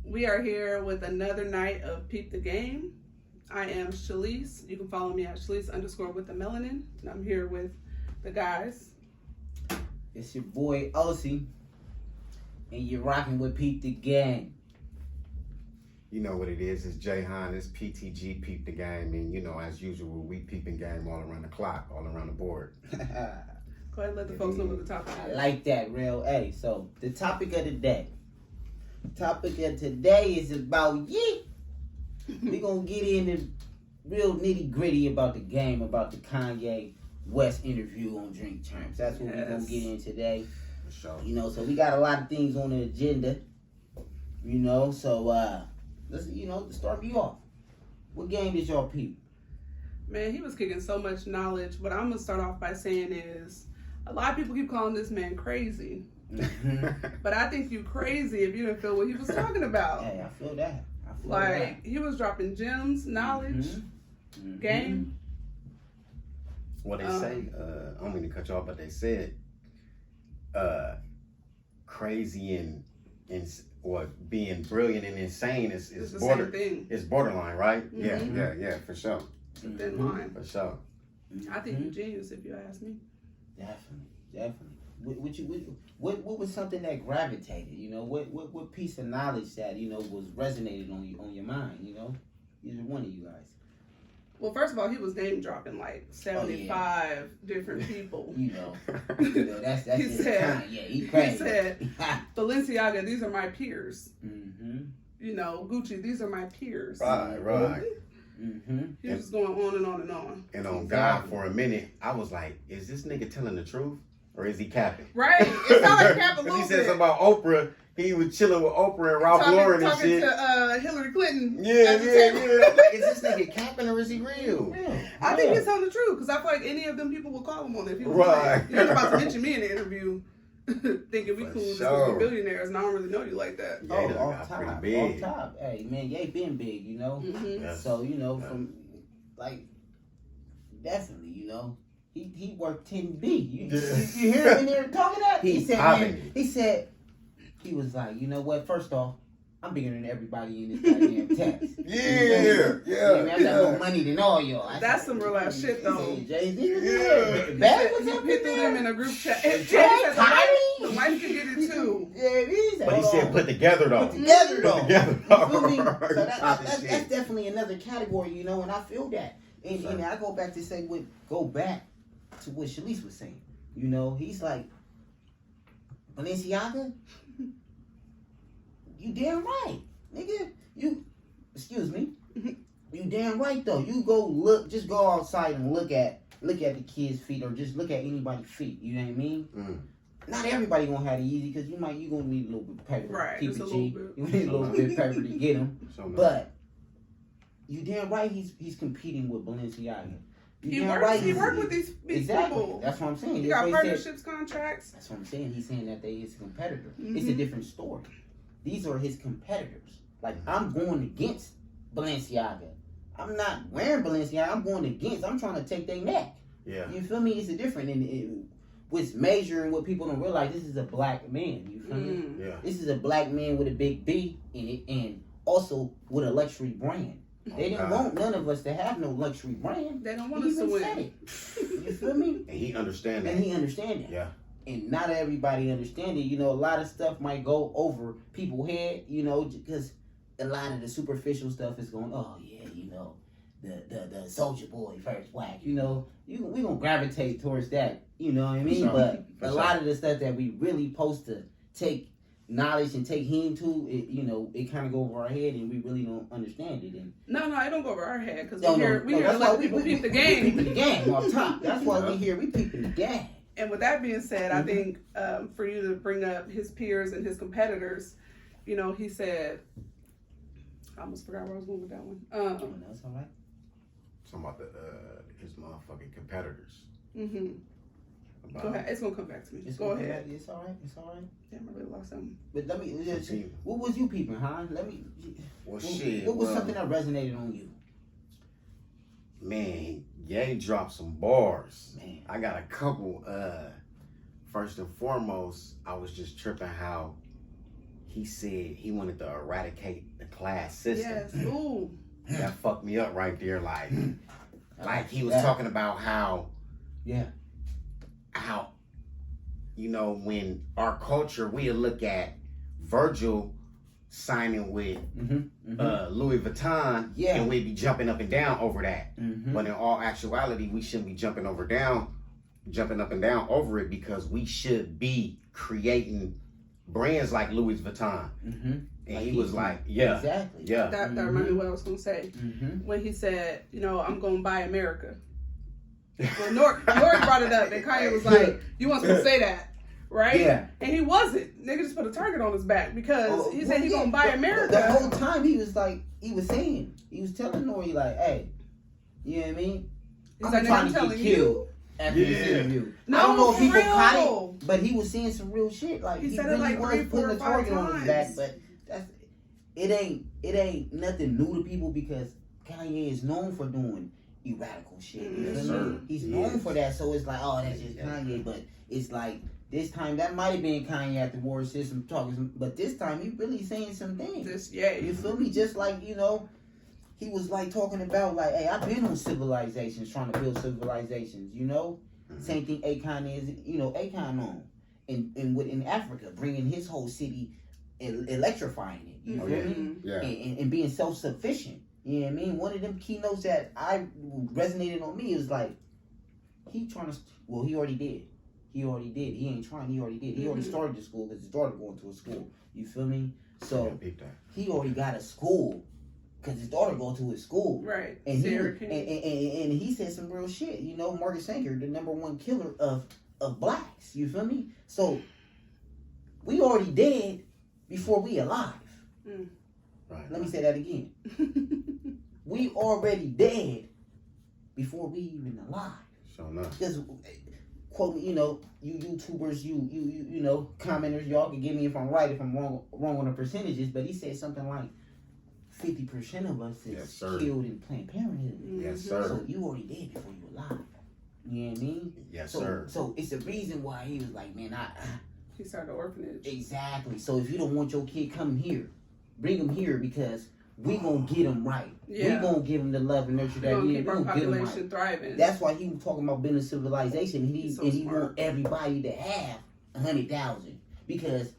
We are here with another night of Peep the Game. I am Shalise. You can follow me at Shalise _ with the melanin. And I'm here with the guys. It's your boy Osi, and you're rocking with Peep the Game. You know what it is. It's Jayhan. It's PTG, Peep the Game. And, you know, as usual, we peeping game all around the clock, all around the board. Go ahead and let the folks know what the topic I is. like that, real. Hey, so the topic of the day. Topic of today is about yeet. We're going to get into real nitty gritty about the game, about the Kanye West interview on Drink Champs. That's what we're going to get in today. For sure. You know, so we got a lot of things on the agenda. You know, so let's, to start me off. What game did y'all peep? Man, he was kicking so much knowledge. What I'm going to start off by saying is a lot of people keep calling this man crazy. But I think you crazy if you didn't feel what he was talking about. Hey, I feel that. He was dropping gems, knowledge, game. Well, they say, I don't mean to cut you off, but they said crazy and or being brilliant and insane is the same thing. It's borderline, right? Mm-hmm. Yeah, for sure. It's a thin line. For sure. I think you're genius if you ask me. Definitely. What was something that gravitated? You know, what piece of knowledge that was resonated on your mind? You know, either one of you guys. Well, first of all, he was name dropping like 75 different people. That's he his said, kind. Yeah, he crazy. He said, Balenciaga, these are my peers. Mm-hmm. You know, Gucci, these are my peers. Right. Mm-hmm. He was going on and on and on. And on God, for a minute, I was like, is this nigga telling the truth? Or is he capping? Right. It sounded like cap a little bit. He bit. said something about Oprah. He was chilling with Oprah and Ralph Lauren and shit. Talking to Hillary Clinton. Yeah. Is this nigga capping or is he real? I think he's telling the truth because I feel like any of them people would call him on it. He was Right. Like, he was about to mention me in the interview, thinking we cool, just sure. billionaires, and I don't really know you like that. Yeah, done got pretty big. Off top. Hey, man, Ye been big, you know? Mm-hmm. Yes. So, from, like, definitely, he worked 10B. You hear him in there talking that? He said, he was like, you know what, first off, I'm bigger than everybody in this goddamn text. Yeah. I got more money than all y'all. That's some real ass shit, though. Jay-Z was He threw them in a group chat. The wife could get it too. Yeah, But he said put together though. Together though. You feel me? So that's definitely another category, and I feel that. And I go back to what Shalise was saying. He's like, Balenciaga, you damn right, nigga. Excuse me. You damn right though. You just go outside and look at the kids' feet, or just look at anybody's feet. You know what I mean? Mm. Not everybody gonna have it easy because you gonna need a little bit of pepper. Right, Keep just it a cheap. little bit. You need a little bit of pepper to get him. But you damn right he's competing with Balenciaga. He worked with these people. That's what I'm saying. He got partnerships, contracts. That's what I'm saying. He's saying that they his competitor. Mm-hmm. It's a different story. These are his competitors. Like, I'm going against Balenciaga. I'm not wearing Balenciaga. I'm going against. I'm trying to take their neck. Yeah. You feel me? It's a different. And what's major and what people don't realize, this is a black man. You feel me? Yeah. This is a black man with a big B in it, and also with a luxury brand. They didn't want none of us to have no luxury brand. They don't want us to win. You feel me? And he understands that. And he understands that. Yeah. And not everybody understand it. A lot of stuff might go over people's head, because a lot of the superficial stuff is going, oh yeah, the Soulja Boy first whack, we gonna gravitate towards that, you know what I mean? Sure. But a lot of the stuff that we really supposed to take knowledge and take heed to, it kind of go over our head and we really don't understand it. And No, it don't go over our head because we hear a lot of people peep the game. We peeping the game off top. That's why we peeping the game. And with that being said, I think for you to bring up his peers and his competitors, he said, I almost forgot where I was going with that one. That's all right. Talking about his motherfucking competitors. Mm-hmm. Go ahead. It's gonna come back to me. Go ahead. It's all right. Damn, I really lost something. But let me. What was you peeping, huh? What was something that resonated on you? Man, Ye dropped some bars. Man. I got a couple. First and foremost, I was just tripping how he said he wanted to eradicate the class system. Yes. Ooh. That fucked me up right there. Like he was Yeah. talking about how, Yeah. how, you know, when our culture, we look at Virgil signing with Louis Vuitton, Yeah. and we'd be jumping up and down over that. Mm-hmm. But in all actuality, we shouldn't be jumping up and down over it, because we should be creating brands like Louis Vuitton. Mm-hmm. And Like he he was do. like, yeah, Exactly. yeah. That reminded me what I was gonna say Mm-hmm. when he said, you know, I'm gonna buy America. Well, Nori brought it up, and Kanye was like, "You weren't supposed to say that, right?" Yeah. And he wasn't. Nigga just put a target on his back because he said he's yeah, gonna buy the- America. The whole time he was telling Nori, like, hey, you know what I mean? He's like, "Nigga, I'm telling you." After this interview. No, I don't know if for people real. caught it, but he was saying some real shit. Like He said it really like was 3, 4, putting a or 5 target on his back. times. But it ain't nothing new to people, because Kanye is known for doing erratical shit. You Yes, feel me? sir. He's He known is. for that, so it's like, oh, that's just Kanye. But it's like this time that might have been Kanye at the war system talking, but this time he really saying some things. You feel me? Just like, you know, he was like talking about like, hey, I've been on civilizations, trying to build civilizations, you know? Same thing Akon is, you know, Akon on. In Africa, bringing his whole city, electrifying it, you feel me? Yeah. And being self-sufficient. You know what I mean? One of them keynotes that I resonated on me is like, he already did. He ain't trying, he already did. He already started the school because his daughter going to a school. You feel me? So he already got a school because his daughter go to his school. Right. And he said some real shit. You know, Marcus Sanger, the #1 killer of blacks. You feel me? So we already dead before we alive. Right. Let me say that again. We already dead before we even alive. Sure enough. Because, quote me, you know, you YouTubers, you know, commenters, y'all can give me if I'm right, if I'm wrong on the percentages, but he said something like 50% of us is killed in Planned Parenthood. Yes, sir. So you already dead before you alive. You know what I mean? Yes, sir. So it's the reason why he was like, man, He started an orphanage. Exactly. So if you don't want your kid coming here, bring him here, because we gonna get him right. Yeah. We gonna give him the love and nurture that We're he gonna keep our gonna get him population right. thriving. That's why he was talking about building civilization. He's so He smart. want everybody to have 100,000, because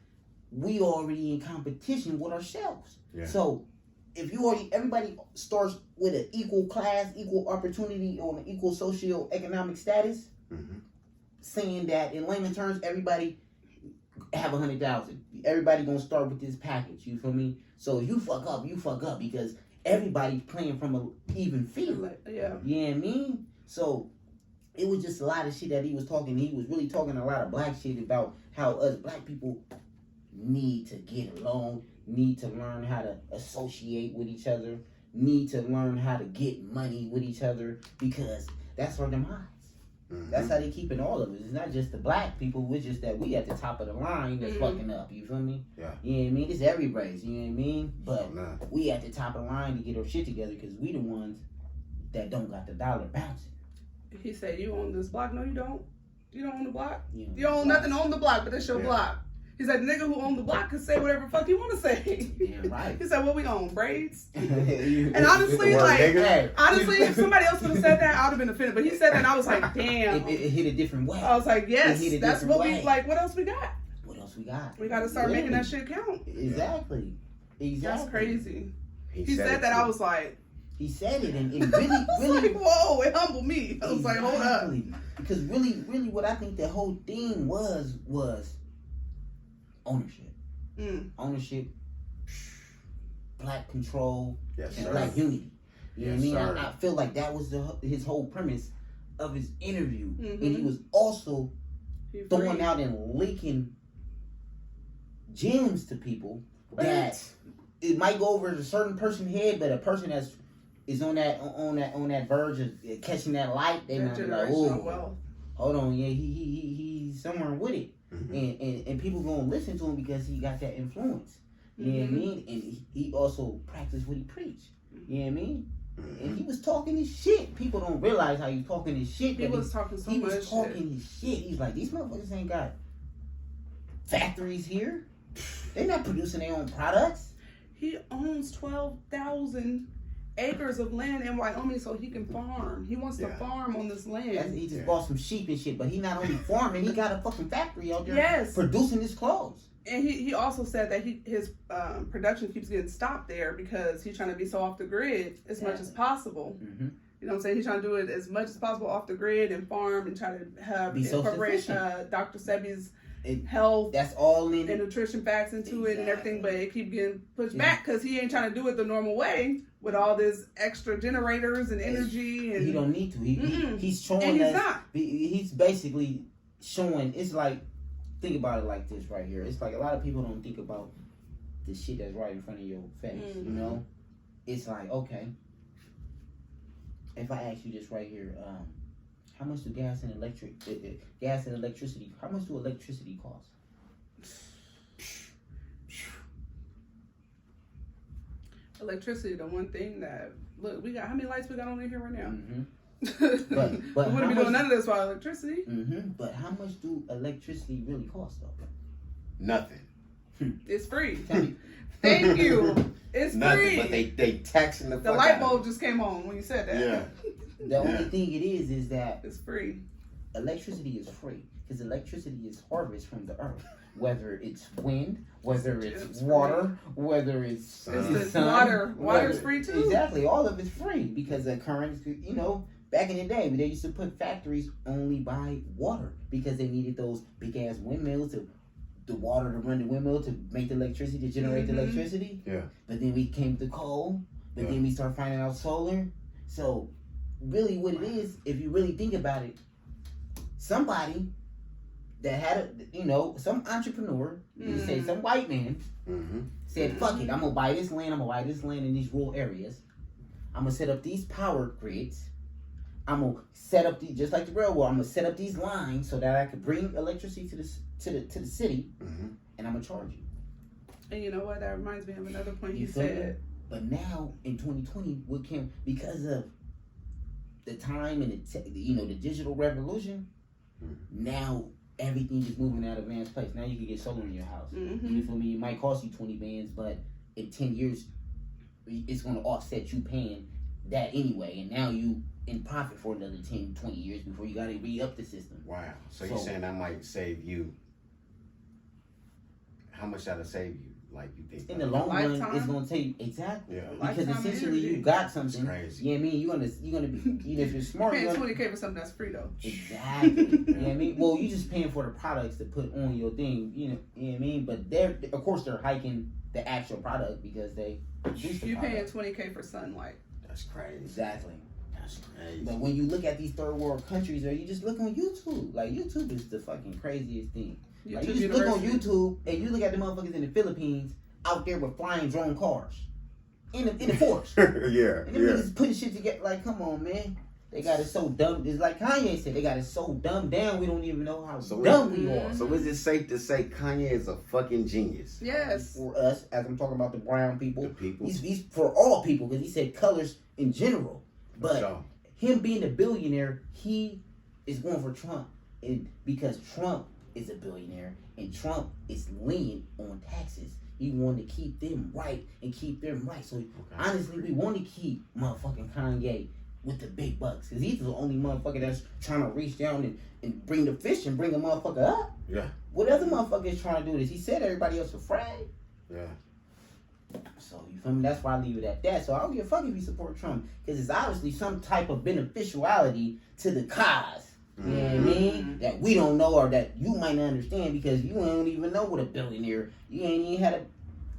we already in competition with ourselves. Yeah. So if everybody starts with an equal class, equal opportunity, on an equal socio-economic status, saying that in layman terms, everybody have 100,000. Everybody gonna start with this package. You feel me? So if you fuck up, because everybody playing from an even field. Yeah. You know what I mean? So it was just a lot of shit that he was talking. He was really talking a lot of black shit about how us black people need to get along, need to learn how to associate with each other, need to learn how to get money with each other, because that's our demise. That's how they keeping all of us. It's not just the black people, it's just that we at the top of the line that's fucking up. You feel me? Yeah. You know what I mean? It's every race, you know what I mean? But we at the top of the line to get our shit together, because we the ones that don't got the dollar bouncing. He said, "You own this block? No, you don't. You don't own the block. You You own nothing on the block, but that's your block." He said, "The nigga who owned the block can say whatever the fuck he want to say." Damn right. He said, "What we own? Braids?" And honestly, honestly, if somebody else would have said that, I would have been offended. But he said that, and I was like, "Damn." It hit a different way. I was like, "Yes, It hit a that's different what way. we like. What else we got? What else we got? We got to start making that shit count." Exactly. That's crazy. He said said that. I was like, he said it, and really, like, whoa, it humbled me. I was like, hold up. Because really, what I think the whole thing was ownership. Ownership, black control, and black unity. You know what I mean? I feel like that was his whole premise of his interview. And he was also throwing out and leaking gems to people that it might go over a certain person's head, but a person is on that verge of catching that light, they might be like, oh, hold on, yeah, he's somewhere with it. And people gonna listen to him because he got that influence. You know what I mean? And he also practiced what he preached. You know what I mean? And he was talking his shit. People don't realize how he's talking his shit. He was talking so much shit. His shit. He's like, these motherfuckers ain't got factories here. They're not producing their own products. He owns 12,000 acres of land in Wyoming so he can farm. He wants to farm on this land. He just bought some sheep and shit, but he not only farming, he got a fucking factory out there Yes. producing his clothes. And he also said that his production keeps getting stopped there because he's trying to be so off the grid as much as possible. Mm-hmm. You know what I'm saying? He's trying to do it as much as possible off the grid and farm and try to have Be incorporate Dr. Sebi's health. That's all in and nutrition facts into it and everything, but it keep getting pushed back because he ain't trying to do it the normal way with all this extra generators and energy. And he don't need to. He's showing and he's us. not. He's basically showing. It's like, think about it like this right here. It's like a lot of people don't think about the shit that's right in front of your face. You know, it's like, okay, if I ask you this right here, how much do gas and electricity? How much do electricity cost? Electricity, the one thing that we got. How many lights we got on in here right now? But we wouldn't be doing none of this without electricity. But how much do electricity really cost though? Nothing. It's free. Thank you. It's Nothing, free. but they taxing the fuck light out bulb of it. just came on when you said that. Yeah. The only thing it is that it's free. Electricity is free because electricity is harvested from the earth. Whether it's wind, whether it's water, whether it's sun, water's free too. Exactly, all of it's free because the current, you know, back in the day, they used to put factories only by water because they needed those big ass windmills the water to run the windmill to make the electricity, to generate the electricity. Yeah. But then we came to coal, but then we started finding out solar. So really what it is, if you really think about it, somebody that had some entrepreneur, you say some white man, said, fuck it, I'm gonna buy this land in these rural areas. I'm gonna set up these power grids. I'm gonna set up just like the railroad. I'm gonna set up these lines so that I could bring electricity to the city, and I'm gonna charge you. And you know what? That reminds me of another point You he said. But now in 2020, because of the time and the digital revolution, now everything is moving at an advanced place. Now you can get solar in your house. You feel me? It might cost you 20 bands, but in 10 years, it's going to offset you paying that anyway. And now you in profit for another 10, 20 years before you got to re-up the system. Wow. So you're saying that might save you? How much that'll save you? Like you think? In the long run, it's gonna take exactly because essentially you got something. Crazy. You know what I mean? You're gonna be even if you're smart. You're paying $20K for something that's free though. Exactly. You know what I mean? Well, you just paying for the products to put on your thing. You know what I mean? But of course they're hiking the actual product because they produce the You're paying product. $20K for sunlight. That's crazy. Exactly. That's crazy. But when you look at these third world countries, or you just look on YouTube, like YouTube is the fucking craziest thing. Like you just look on YouTube and you look at the motherfuckers in the Philippines out there with flying drone cars in the forest. Yeah. And them niggas putting shit together. Like, come on, man. They got it so dumb. It's like Kanye said, they got it so dumbed down. We don't even know how dumb we are. So is it safe to say Kanye is a fucking genius? Yes. For us, as I'm talking about the brown people, The people. he's for all people because he said colors in general. But him being a billionaire, he is going for Trump, and because Trump is a billionaire and Trump is lenient on taxes. He wanted to keep them right and keep them right. So honestly, we want to keep motherfucking Kanye with the big bucks because he's the only motherfucker that's trying to reach down and bring the fish and bring a motherfucker up. Yeah. What other motherfucker is trying to do this? He said everybody else afraid. Yeah. So you feel me? That's why I leave it at that. So I don't give a fuck if you support Trump because it's obviously some type of beneficiality to the cause. You know what I mean? That we don't know or that you might not understand because you don't even know what a billionaire. You ain't even had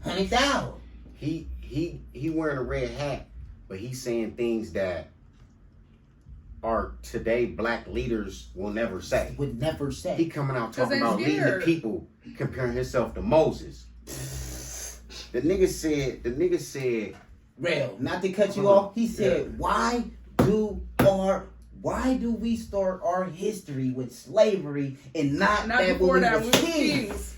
$100,000. He wearing a red hat, but he's saying things that our today black leaders will never say. Would never say. He coming out talking about leading the people, comparing himself to Moses. The nigga said, Real, not to cut you off, he said, why do we start our history with slavery and not that before that with kings?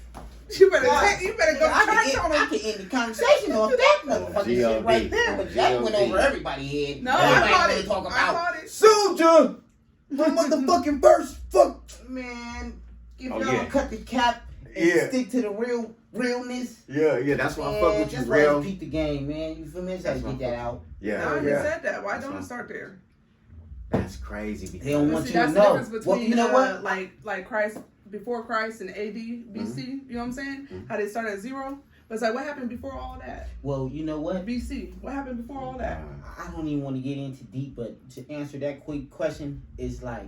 You better go to church on him. I can end the conversation off that motherfucking shit right there, but that went over everybody's head. No, I caught it. Soldier! My motherfucking verse, fuck, man. If y'all cut the cap and stick to the real realness. Yeah, that's why I fuck with you, that's why real. I peep the game, man. You feel me? That's how you get that out. No, Yeah, he said that. Why That's don't fine. it start there? That's crazy. They Because don't want See, you to that's the know. difference between Well, you know what? like Christ before Christ and AD BC. You know what I'm saying? How they start at 0. But it's like, what happened before all that? Well, you know what? BC. What happened before all that? I don't even want to get into deep, but to answer that quick question is like,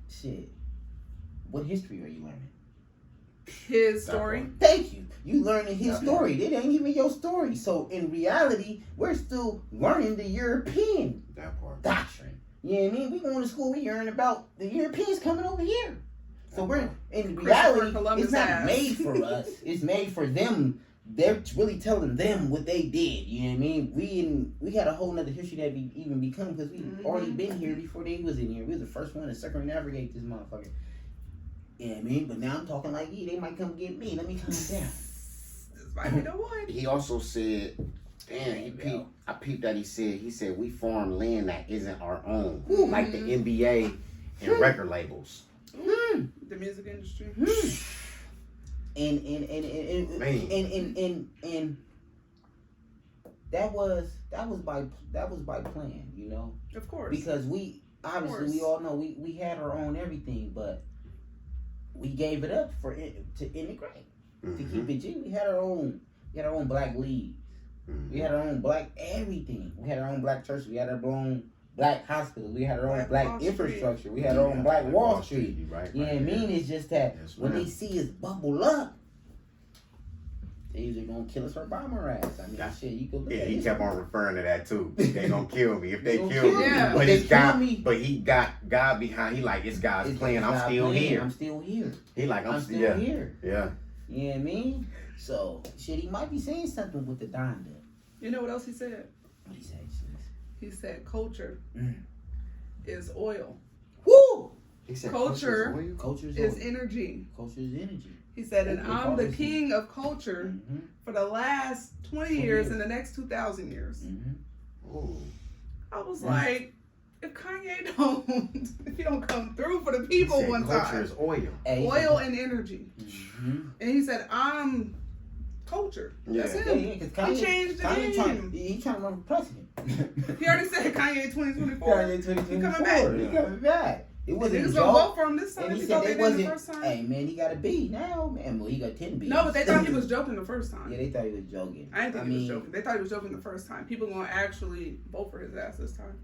shit. What history are you learning? His story. Thank you. You learning his That story. It ain't even your story. So in reality, we're still learning the European that part. doctrine. You know what I mean? We going to school, we learn about the Europeans coming over here. So we're in reality, Columbus it's not ass. made for us. It's made for them. They're really telling them what they did. You know what I mean? We had a whole nother history that we even become because we already been here before they was in here. We was the first one to circumnavigate this motherfucker. You know what I mean? But now I'm talking like, they might come get me. Let me calm down. This might be the one. He also said, I peeped that he said we farm land that isn't our own, like the NBA and record labels. The music industry. And that was by plan, you know, Of course. because we obviously we all know we had our own everything, but we gave it up to integrate, to keep it G. We had our own black leagues, we had our own black everything, we had our own black churches, we had our own black hospitals, we had our own black infrastructure, we had our own black Wall Street. Right, You know what I mean? It's just that when they see us bubble up, they either gonna kill us or bomb our ass. I mean, shit, you could look at he this. kept on referring to that too. They gonna kill me if they They kill gonna me. kill me. But They it's God. kill me. But he got God behind. He like it's God's plan. I'm God still plan. here. I'm still here. He like I'm still still here. Yeah. You know what I mean? So shit, he might be saying something with the Donda. You know what else he said? What he say? He said culture is oil. Woo! He said Culture Culture's is oil. energy. Culture's energy. He said, and They I'm call the this king of culture for the last 20 years and the next 2,000 years. Ooh. I was like, if Kanye don't, if he don't come through for the people He said one culture time, is oil. oil and energy. And he said, I'm culture. That's Yeah. him. Yeah, because Kanye, He changed the Kanye game. He trying to run for president. He already said Kanye 2024. Kanye 2024. He coming back. He coming back. It wasn't a Niggas gonna joke. vote for him this time. And he He said thought they they did the wasn't. first time. Hey man, he got a B now, man. Well, he got 10 B's. No, but they thought he was joking the first time. Yeah, they thought he was joking. I didn't think he was joking. They thought he was joking the first time. People gonna actually vote for his ass this time.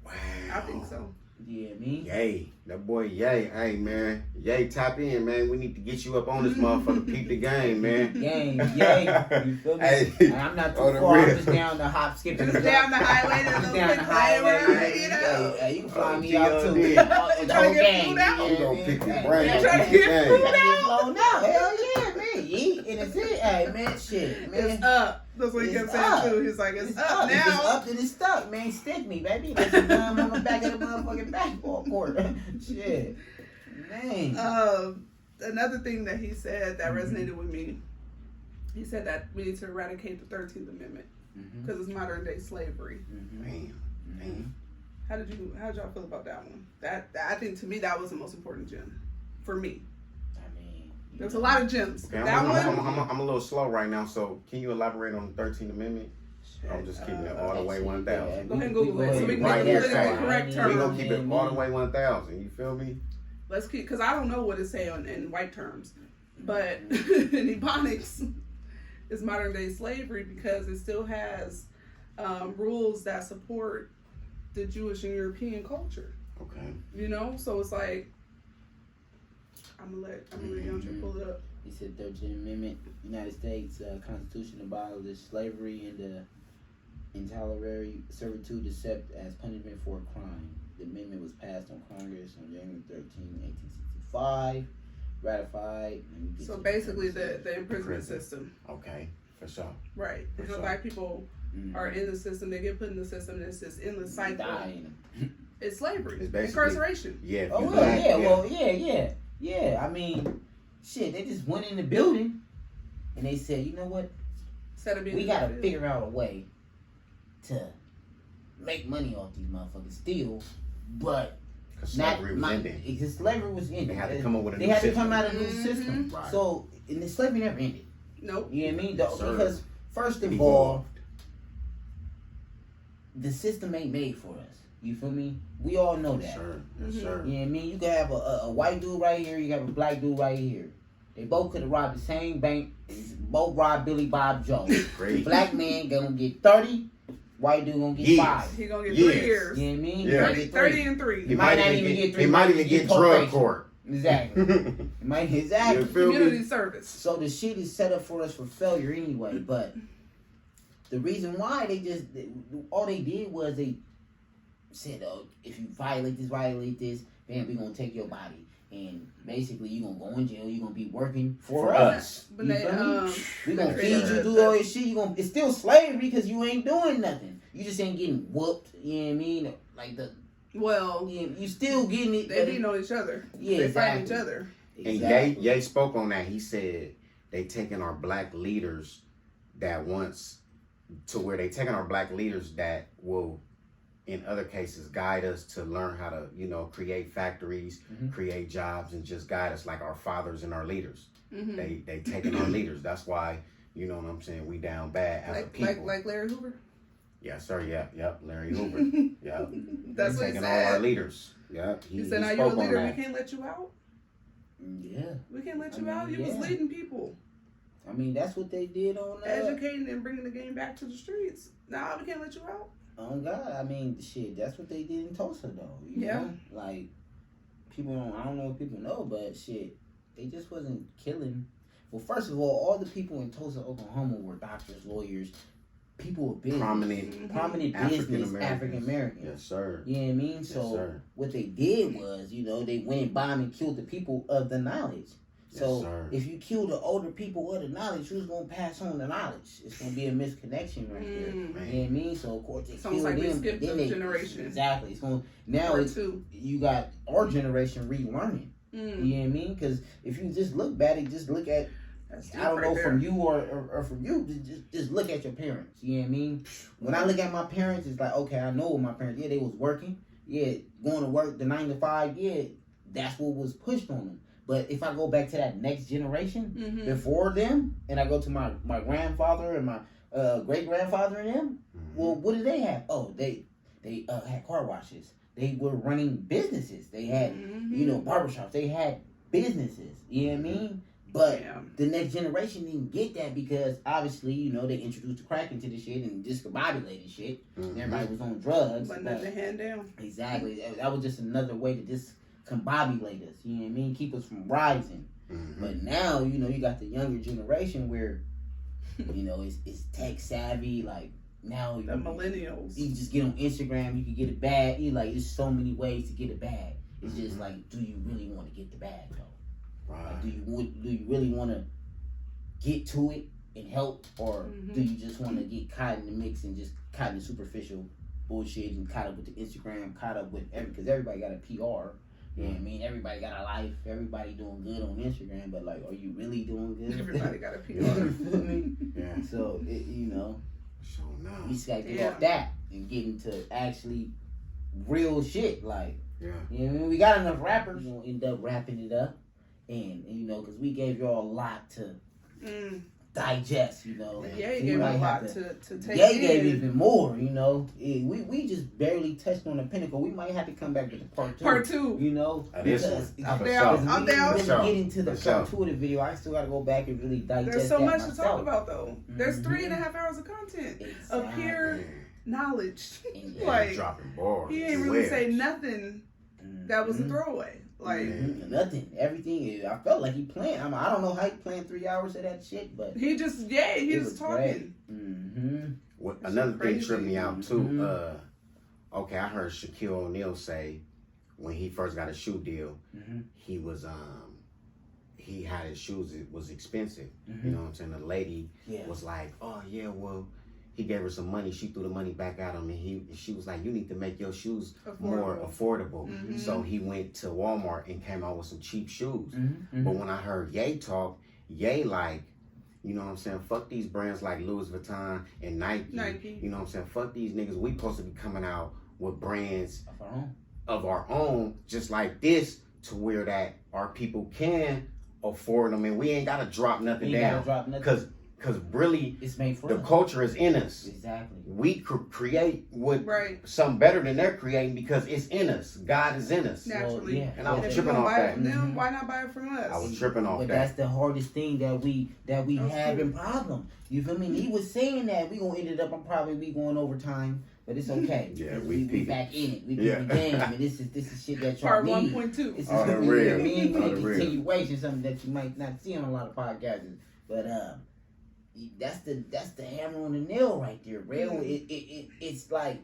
Wow. I think so. Yeah, me. Yay. That boy Yay. Hey man. Yay, tap in, man. We need to get you up on this motherfucker. Peep the game, man. Gang, yay. You feel me? Hey. And I'm not too On the far. I'm real. just down the hop, skipping. Just down the highway, Just just down the highway. you know. Hey, you can fly me Oh, out too. G.O.D. The Trying to whole get gang. food out? We gonna pick your Hey, brain. man, Trying to get Gang. food Trying to get out? blown out. Hell yeah, man. Yeet. And it's it. Hey, man, shit, man. It's up. That's what he kept It's saying up. too. He's like, it's It's up up. If it's now. up, then it's stuck, man. Stick me, baby. Like the gum on the back of the motherfucking basketball court. Shit. Man. Another thing that he said that resonated with me, he said that we need to eradicate the 13th Amendment because it's modern day slavery. Damn. How did y'all feel about that one? That I think to me that was the most important gem for me. I mean, There's a lot of gems. Okay, That I'm a little slow right now, so can you elaborate on the 13th Amendment? I'm just keeping it all the way 1,000. Go ahead and Google it so we can Right make here, it politically right. correct We're terms. gonna keep it all the way 1,000. You feel me? Let's keep, because I don't know what it say in white terms, but in Ebonics, it's modern day slavery because it still has rules that support the Jewish and European culture. Okay. You know, so it's like I'm gonna let Yontra pull it up. He said 13th Amendment, United States Constitution abolished slavery and the intolerable servitude except as punishment for a crime. The amendment was passed on Congress on January 13, 1865, ratified. So basically, the imprisonment system, Okay. For sure. right? For Because sure. black people are in the system, they get put in the system, and it's this endless cycle. dying. It's slavery, It's basically- incarceration. Yeah. if Oh, you well, black, yeah, well, yeah. I mean, shit, they just went in the building and they said, you know what? Instead of being We gotta figure out a way to make money off these motherfuckers still, but Because not slavery was ending. because slavery was ending. They had to come up with a They new had to system. come out of a new system. Right. So and the slavery never ended. Nope. You know what I mean? Yes, sir. Because first of It all, the system ain't made for us. You feel me? We all know that. Sure. Yes, Mhm. sir. You know what I mean? You can have a white dude right here, you can have a black dude right here. They both could have robbed the same bank. Both robbed Billy Bob Jones. Great. Black man gonna get 30, white dude gonna get Yes. 5. He gonna get Yes. 3 years. You know what I mean? Yeah. 30 and 3. He might not even get 3. He might even get drug probation. court. Exactly. He might exactly. You feel Community me? service. So the shit is set up for us for failure anyway. But the reason why all they did was they said, "Oh, if you violate this, man, we gonna take your body, and basically you gonna go in jail. You gonna be working for us. But You they, feel me? We gonna they feed you, created do all this shit. It's still slavery because you ain't doing nothing. You just ain't getting whooped. You know what I mean? Like Well, you still getting it. they beating on each other. Yeah, they exactly. fighting each other. And Ye spoke on that. He said they taking our black leaders that wants to where they taking our black leaders that will, in other cases, guide us to learn how to, create factories, create jobs, and just guide us like our fathers and our leaders. Mm-hmm. They taking our leaders. That's why, you know what I'm saying, we down bad as a people. Like Larry Hoover. Yes, sir. Yep. Larry Hoover. Yep. That's what he taking said. all our leaders. Yep. He said, "Now you're a spoke on leader. that. We can't let you out. Yeah. We can't let I you mean, out. You was yeah. leading people, I mean, that's what they did on educating and bringing the game back to the streets. Now we can't let you out." Oh God, I mean, shit, that's what they did in Tulsa, though. You Yeah. know? Like, I don't know if people know, but shit, they just wasn't killing. Well, first of all the people in Tulsa, Oklahoma were doctors, lawyers, people of business. Prominent business, African Americans. Yes, sir. You know what I mean? Yes, So, sir. what they did was, they went and bombed and killed the people of the knowledge. So, sir. if you kill the older people of the knowledge, who's going to pass on the knowledge? It's going to be a misconnection right there. You know what I mean? So, of course, they Sounds killed like we them. skipped then a generation. Exactly. It's going now. Or 2. You got our generation relearning. You know what I mean? Because if you just look back and just look at, That's deep I don't right know there. from you or from you, just look at your parents. You know what I mean? When I look at my parents, it's like, okay, I know my parents. Yeah, they was working. Yeah, going to work the 9 to 5. Yeah, that's what was pushed on them. But if I go back to that next generation before them, and I go to my grandfather and my great grandfather and them, well, what did they have? Oh, they had car washes. They were running businesses. They had barbershops. They had businesses. You know what I mean? But the next generation didn't get that because obviously, they introduced the crack into the shit and discombobulated shit. And everybody was on drugs. Letting that hand down. Exactly. That was just another way to discombobulate us. You know what I mean? Keep us from rising. But now, you got the younger generation where, it's tech savvy. Like now, The millennials. you just get on Instagram, you can get a bag. There's so many ways to get a bag. It's just like, do you really want to get the bag though? Right. Like, do you really want to get to it and help, or do you just want to get caught in the mix and just caught in the superficial bullshit and caught up with the Instagram, caught up with because everybody got a PR. You know what I mean? Everybody got a life. Everybody doing good on Instagram, but like, are you really doing good? Everybody got a PR. You feel me? Yeah. So So now. we just gotta get off that and get into actually real shit. Like, Yeah. you know what I mean? We got enough rappers. We're gonna end up wrapping it up, and because we gave y'all a lot to digest. Yeah, So you we gave a might lot have to take Ye in. gave even more. We just barely touched on the pinnacle. We might have to come back with the part 2. Part 2. This Because one. I'm For down. sure. I'm down. We For sure. didn't get into the For part sure. 2 of the video. I still gotta go back and really digest. There's so that much to myself. talk about though. There's Mhm. 3.5 hours of content of Exactly. pure Man. knowledge. Yeah. Like, Dropping bars. he ain't really say wedge. nothing that was a Mhm. throwaway. Like, Mhm. Nothing. Everything. I felt like he planned. I don't know how he planned 3 hours of that shit, but he just, he it was was talking. What, That's another thing crazy. tripped me out too. Mhm. Okay, I heard Shaquille O'Neal say when he first got a shoe deal, Mhm. he was he had his shoes. It was expensive. Mhm. You know what I'm saying? The lady Yeah. was like, "Oh yeah, well." He gave her some money. She threw the money back at him, and she was like, "You need to make your shoes more affordable." Mhm. So he went to Walmart and came out with some cheap shoes. Mhm. But when I heard Ye talk, Ye like, you know what I'm saying? Fuck these brands like Louis Vuitton and Nike. You know what I'm saying? Fuck these niggas. We supposed to be coming out with brands Of our own. just like this, to where that our people can afford them, and we ain't gotta drop nothing You ain't down. gotta drop nothing. Cause really, It's made for the us. culture is in us. Exactly. We create what Right. something better than they're creating because it's in us. God is in us. Naturally. yeah. And I was If you tripping gonna off buy it that. from them, Mhm. why not buy it from us? I was tripping off But that. that's the hardest thing that we That's have true. in problem. You feel me? He was saying that we gonna end it up. I'm probably be going overtime, but it's okay. Yeah, 'Cause we we back in it. We Yeah. the game, and this is shit that y'all Part need. 1.2. This is Oh, the gonna be real. a mean Oh, the real. continuation, something that you might not see on a lot of podcasts. But that's the hammer on the nail right there, bro. It's like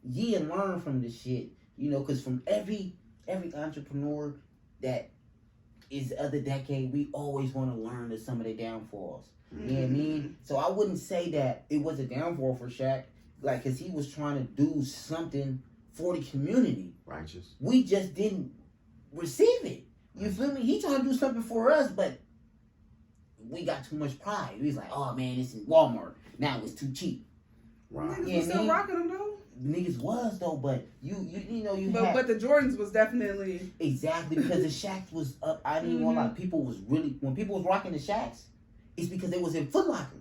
ye and learn from this shit, you know, because from every entrepreneur that is of the decade, we always want to learn to some of their downfalls. You know what I mean? So I wouldn't say that it was a downfall for Shaq, like, because he was trying to do something for the community. Righteous. We just didn't receive it. You feel me? He trying to do something for us, but we got too much pride. We was like, oh man, it's in Walmart. Now it's too cheap. Right. Niggas Yeah, was still man. rocking them though. Niggas was though, but you know you But had but the Jordans was definitely exactly because the Shaqs was up. I didn't want to lie. People was really when people was rocking the Shaqs, it's because they was in Foot Locker.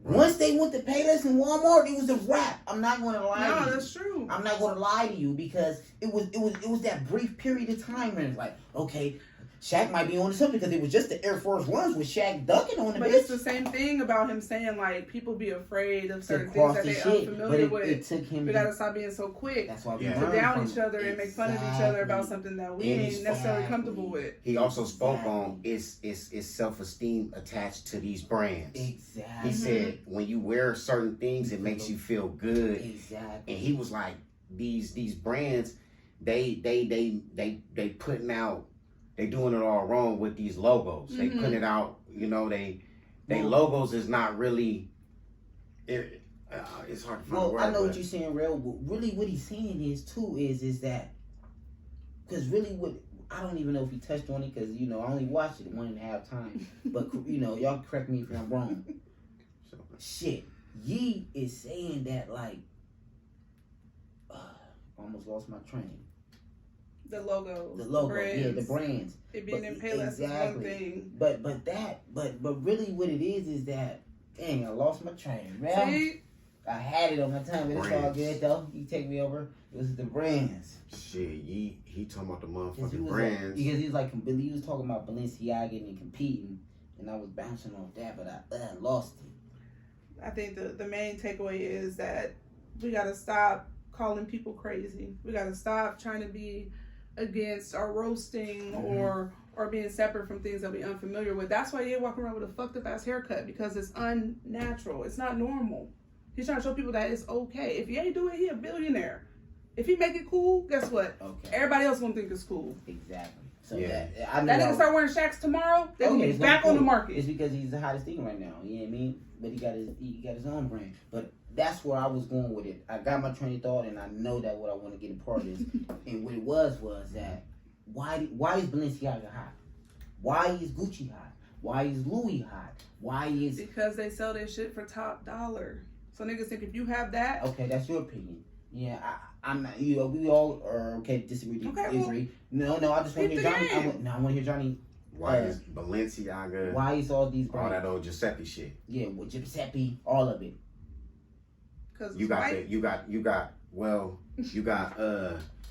Once they went to Payless and Walmart, it was a wrap. I'm not going to lie. No, to you. that's true. I'm not going to lie to you because it was that brief period of time and it's like, okay, Shaq might be on to something because it was just the Air Force Ones with Shaq dunking on the But bitch. it's the same thing about him saying like people be afraid of certain things that they unfamiliar with. It took him. We gotta stop being so quick That's why we Yeah. to learn down from each other and make fun of each other about something that we ain't necessarily Exactly. comfortable with. He also spoke on it's self-esteem attached to these brands. Exactly. He said when you wear certain things, it makes you feel good. Exactly. And he was like, these brands, they putting out, they doing it all wrong with these logos. They putting it out, you know, they logos is not really. It's hard to find a Well, word. I know but- what you're saying, Real. Really, what he's saying is too is that because really what I don't even know if he touched on it because you know I only watched it 1.5 times, but you know y'all correct me if I'm wrong. Shit, Ye is saying that like almost lost my train. The logos, The logo, brands, yeah, the brands. It being But in Payless is one exactly. thing. But really what it is that dang I lost my train, man. See, I had it on my tongue, but it's all Brands. good though. You take me over. It was the brands. Shit, he talking about the Because he motherfucking was brands. because he was like he was talking about Balenciaga and competing, and I was bouncing off that, but I lost it. I think the main takeaway is that we gotta stop calling people crazy. We gotta stop trying to be against or roasting or being separate from things that we're unfamiliar with. That's why you're walking around with a fucked up ass haircut because it's unnatural. It's not normal. He's trying to show people that it's okay. If he ain't doing it, he a billionaire. If he make it cool, guess what? Okay. Everybody else gonna think it's cool. Exactly. So Yeah. I know That nigga start wearing Shaqs tomorrow, they're gonna be it's back cool. on the market. It's because he's the hottest thing right now. You know what I mean? But he got his own brand. But that's where I was going with it. I got my train of thought, and I know that what I want to get a part of is. And what it was that why is Balenciaga hot? Why is Gucci hot? Why is Louis hot? Why is Because they sell their shit for top dollar. So niggas think if you have that, okay? That's your opinion. Yeah, I'm not. You know, we all are okay. Disagree. Okay, well, agree. No. I just want to keep hear the Johnny. game. I want to hear Johnny. Why is Balenciaga, Why is all these all brands? that old Giuseppe shit? Yeah, with Giuseppe, all of it. because You got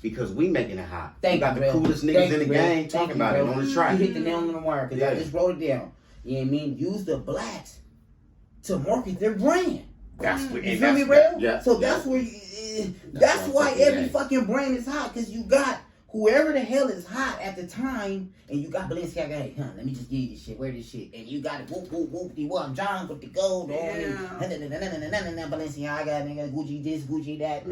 because we making it hot. Thank you got you, the Bill. coolest niggas Thank in the you, Bill. game Thank talking you, about it Bill. on the You track. hit the nail on the wire because I Yeah. just wrote it down. You know what I mean? Use the blacks to market their brand. That's what, You and feel me, that's- bro? Yeah. So that's where that's what I'm why fucking every at. fucking brand is hot because you got whoever the hell is hot at the time, and you got Balenciaga. Hey, let me just give you this shit. Wear this shit, and you got it. Whoop whoop whoop. The I'm John with the gold on. Balenciaga, nigga, Gucci this, Gucci that.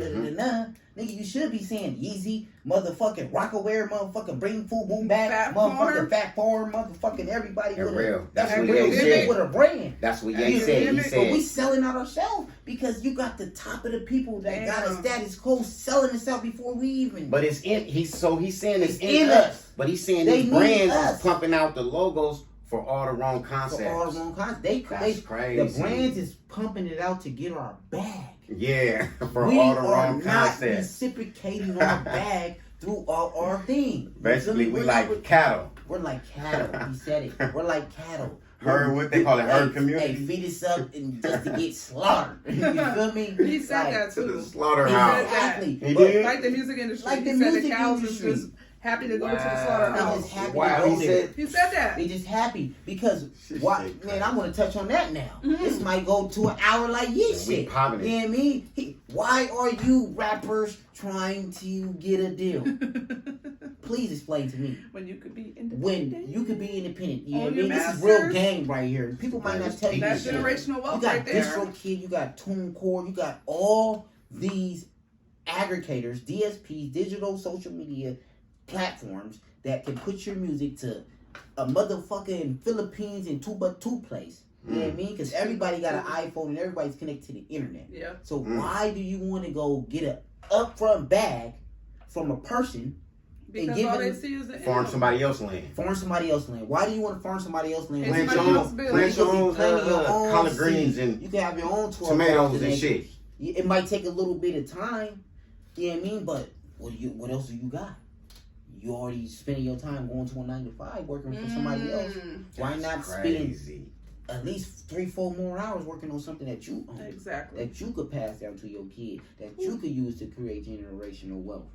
Nigga, you should be saying Yeezy, motherfucking Rockaware, motherfucking Bring Food Boom Back, Fat motherfucking Farm. Fat Farm, motherfucking everybody. They're with real. That's That's a what real Ye nigga said. with a brand. That's what Yeah, Ye said. He but But we said selling out ourselves because you got the top of the people that got a Damn. status quo selling us out before we even. but it's in he's saying it's It's in in us. us. But he's saying They these need brands us. is pumping out the logos for all the wrong concepts. for all the wrong concepts. They That's crazy. The brands is pumping it out to get our bag. Yeah, for We all the are wrong not concepts. reciprocating our bag through our thing. You Basically, feel me? we We're like not- cattle. We're like cattle. He said it. We're like cattle. Herd, what they call it, herd community. Hey, feed us up and just to get slaughtered. You feel me? He said that To too. the He slaughterhouse. said that. Exactly. He But did? Like the music industry. Like the he said the music cows industry. is just happy to go to the They slaughterhouse. just happy Wow, to go he there. said- He said that. They just happy because why? Shit, Man, I'm gonna touch on that now. Mhm. This might go to an hour like Man, this we shit. popping it. You know what I mean? Why are you rappers trying to get a deal? Please explain to me. When you could be independent. When you could be independent, you know what I Own mean? your This is real masters. game right here. People might not tell you That's this shit. generational You wealth got right there. DistroKid, you got TuneCore, you got all these aggregators, DSPs, digital social media platforms that can put your music to a motherfucking Philippines and two place. You know what I mean? Because everybody got an iPhone and everybody's connected to the internet. Yeah. So why do you want to go get a upfront bag from a person, Because give all them- they see is the Farm end. somebody else land. farm somebody else's land? Why do you want to farm somebody else's land? It's Plant your somebody own, else's bill. plant your You own can plant your own collard seed. greens and You can have your own 12 tomatoes and acres. shit. It might take a little bit of time, you know what I mean? But what else do you got? You already spending your time going to a 9 to 5 working for somebody else. Why not spend Crazy. at least 3-4 more hours working on something that you own, Exactly. that you could pass down to your kid, that you could use to create generational wealth?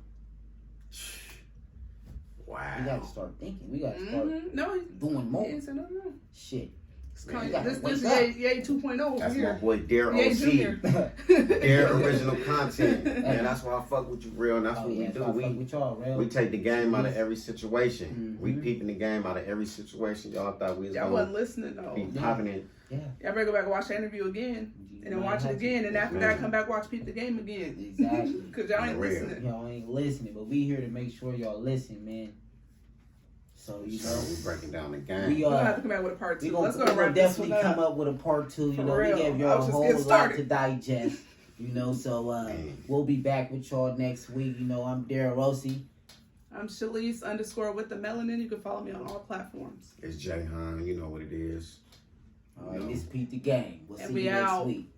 We Wow. gotta start thinking. We gotta start No, doing more. he ain't said no. Shit. It's Man, Kanye. you gotta This wake is up. Ye 2.0 over That's my here. boy Dare Ye OC. Junior. Dare original content. Man, that's why I fuck with you real, and that's Oh, what yeah, we do. so I fuck with y'all, real. We take the game out of every situation. We Mhm. peeping the game out of every situation. Y'all thought we was Y'all gonna wasn't listening though. be popping it. Yeah. Y'all better go back and watch the interview again, and then watch it again, and after that, come back watch Peep the Game again. Exactly. Cause y'all ain't Real. listening. Y'all ain't listening, but we here to make sure y'all listen, man. So you So know, we breaking down the we game. We're gonna have to come back with a part we 2. gonna, Let's we go gonna wrap this definitely one come up. up with a part 2. You For know, real. we gave I y'all a was just whole getting lot started. to digest. You know, so Man. we'll be back with y'all next week. You know, I'm Daryl Rossi. I'm Shalise _ with the melanin. You can follow me on all platforms. It's Jay Han. You know what it is. All right, this Pete the Game. We'll And see we you next out. week.